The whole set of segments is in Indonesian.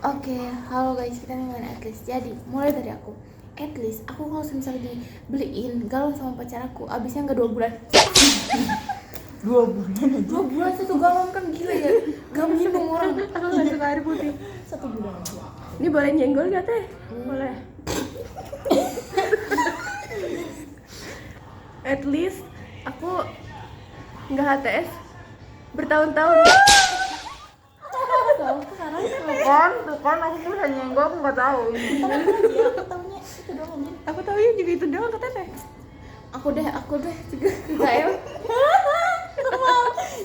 Oke, halo guys, kita ngomongin at least. Jadi, mulai dari aku. At least, aku kalau misalnya dibeliin galon sama pacar aku, abisnya nggak 2 bulan. 2 bulan aja. 2 bulan 1 galon kan gila ya. Gak minum orang. Aku nggak suka air putih. 1 bulan aja. Ini boleh nyenggol nggak teh? Boleh. At least aku nggak HTS bertahun-tahun. Tuh kan aku tuh bisa nyenggol, aku nggak tahu. Aku tahunya itu doang aja. Aku tahu ya juga itu doang kata teh. Aku deh juga enggak ya.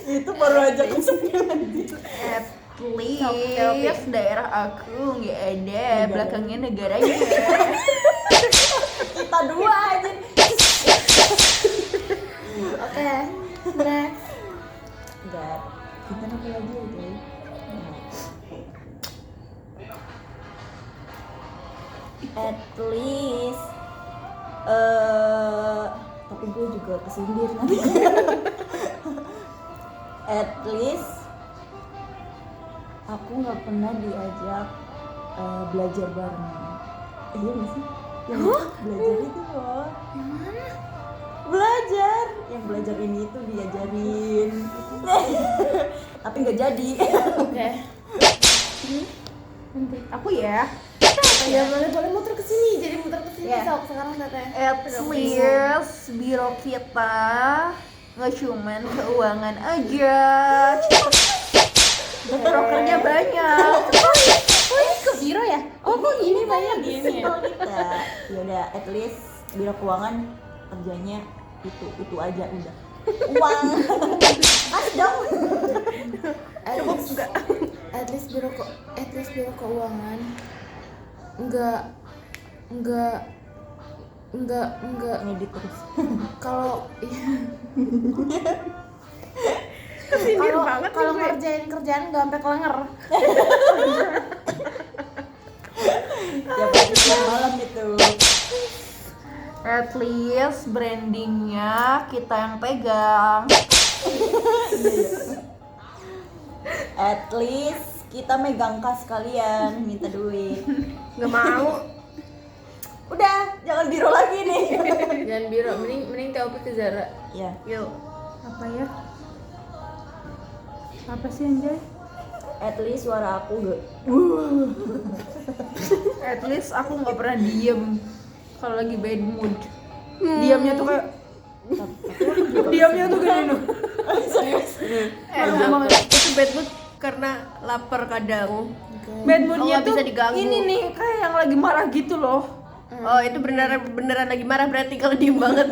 Itu baru aja kesembilan. At least daerah aku nggak ada, belakangnya negaranya. Kita 2 aja. Oke, next. Enggak. Kita apa lagi aja? At least tapi gue juga kesindir nanti. At least aku nggak pernah diajak belajar bareng. Iya nggak sih? Belajar itu loh. Yang mana? Belajar, yang belajar ini itu diajarin. Tapi nggak jadi. Oke. Aku ya. Ya boleh muter ke sini. Jadi muter ke sini Ya. sok sekarang teteh. At least biro kita nggak cuman keuangan aja, brokernya banyak. Oh, ini ke biro ya? Oh, kok gini banyak gini ya? Kalau kita, yaudah at least biro keuangan kerjanya itu aja udah. Uang. Mas dong. At least biro keuangan enggak Ngedit terus. kalau Kesindir banget kalau nih gue. ngerjain kerjaan nggak sampai kelenger. Ya pasti siang malam itu. At least brandingnya kita yang pegang. At least kita megang kas kalian, minta duit. Nggak mau. Udah, jangan biro lagi nih. Jangan biro, mending TOP ke Zara. Ya, Yuk. Apa ya? Apa sih anjay? at least suara aku gak. At least aku nggak pernah diem kalau lagi bad mood. Diamnya tuh kayak Diamnya tuh gini loh. Serius. Itu bad mood karena lapar kadang. Bad moodnya nggak tuh bisa diganggu. ini nih kayak yang lagi marah gitu loh. Oh itu beneran lagi marah berarti kalau diem banget.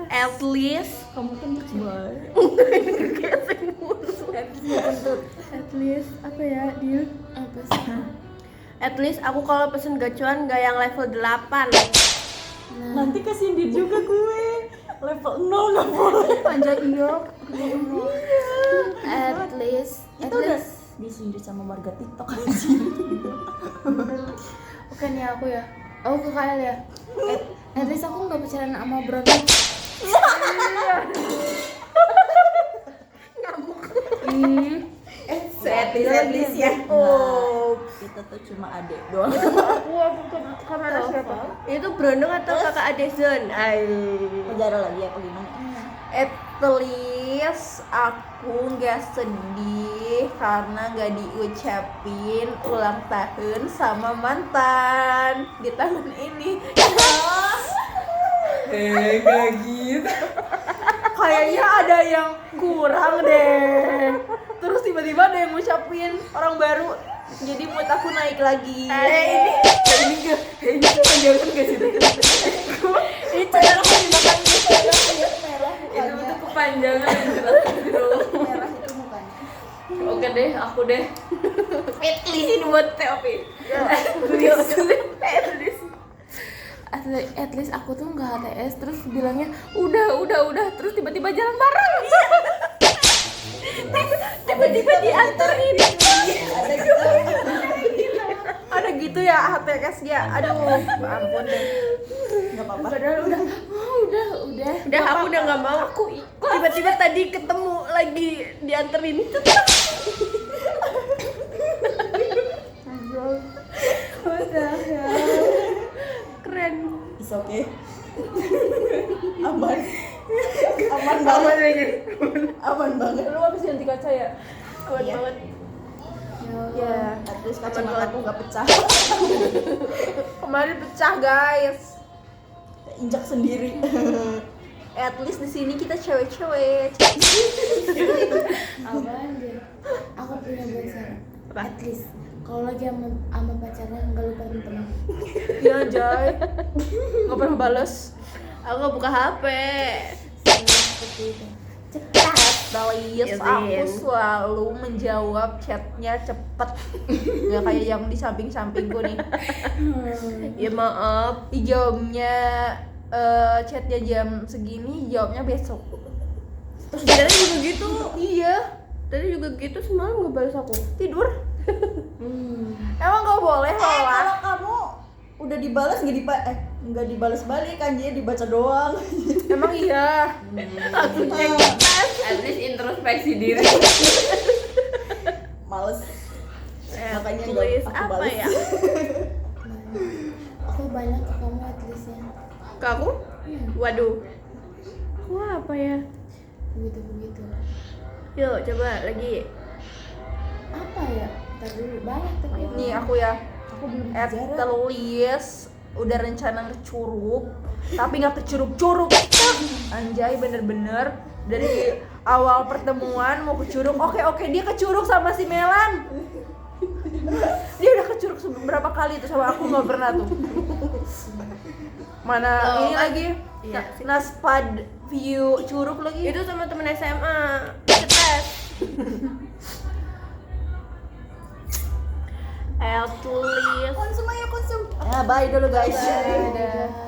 At least Kamu kan banget. At least apa ya dia? Apa sih? At least aku kalau pesen gacuan gak yang level 8. Nanti kesindir juga gue. Level 0 nggak boleh. Panjang iyo. At least Itu udah disindir sama warga TikTok aja. Oke nih aku ya. Oh ke Kael ya. At least aku nggak pacaran sama Brandon. At least ya. Oh, Kita tuh cuma adek doang. aku kamera siapa? Itu Brondong atau kakak Adezon? Penjara lagi apa gimana? at least aku nggak sedih karena nggak diucapin ulang tahun sama mantan di tahun ini. Gak gitu. Kayaknya ada yang kurang deh. Terus tiba-tiba ada yang ngucapin orang baru, jadi mood aku naik lagi. Ini kepanjangan gak sih? Ini cara dimakan Itu itu kepanjangan bro. merah itu mukanya. Oke deh, aku deh. At least ini buat TOP. At least aku tuh nggak HTS terus bilangnya udah terus tiba-tiba jalan bareng. Tiba-tiba dianterin. Ada gitu ya HTS ya. Aduh, ampun deh. Gak apa-apa. Padahal udah Udah aku udah nggak mau. Aku tiba-tiba tadi ketemu lagi dianterin. Aman. Aman banget. Aman banget. Lu habis ganti kaca ya? Aman Iya. banget. Ya. At least kacamata aku nggak pecah. Kemarin pecah guys. Injak sendiri. At least di sini kita cewek-cewek. Apa aja? Aku punya buat Sarah. Apa? At least kalau lagi sama pacarnya nggak lupa temen. Iya Jay. Nggak pernah bales. Aku nggak buka HP. Seperti itu. Cepat, Dalis. Iya, Aku Din. selalu menjawab chatnya cepet. Gak kayak yang di samping-sampingku nih. Ya maaf. Dijawabnya chatnya jam segini, jawabnya besok. Terus dia juga gitu. Iya, Tadi juga gitu semalam nggak balas aku. tidur. Emang nggak boleh loh. Kalau kamu udah dibalas nggak dibalas balik kan, jadi dibaca doang. Emang iya. Langsung cek tes. At least introspeksi diri. Males. Makanya nggak Tulis aku apa balas. ya? Aku banyak ke kamu at least ya. Ke aku? Waduh. Aku apa ya? Begitu. Yuk coba lagi. Apa ya? Ntar dulu banyak tapi. Nih aku ya. Aku belum At jarang. the least udah rencana ke Curug, tapi nggak ke Curug-Curug. Anjay, bener-bener dari awal pertemuan mau ke Curug. Oke, dia ke Curug sama si Melan. Dia udah ke Curug berapa kali tuh sama aku, nggak pernah tuh. Mana Oh, ini kan? lagi Iya. Naspad View Curug lagi. Itu sama temen SMA. Tes. At least. Konsum ayo konsum. Ya bye dulu guys. Dadah.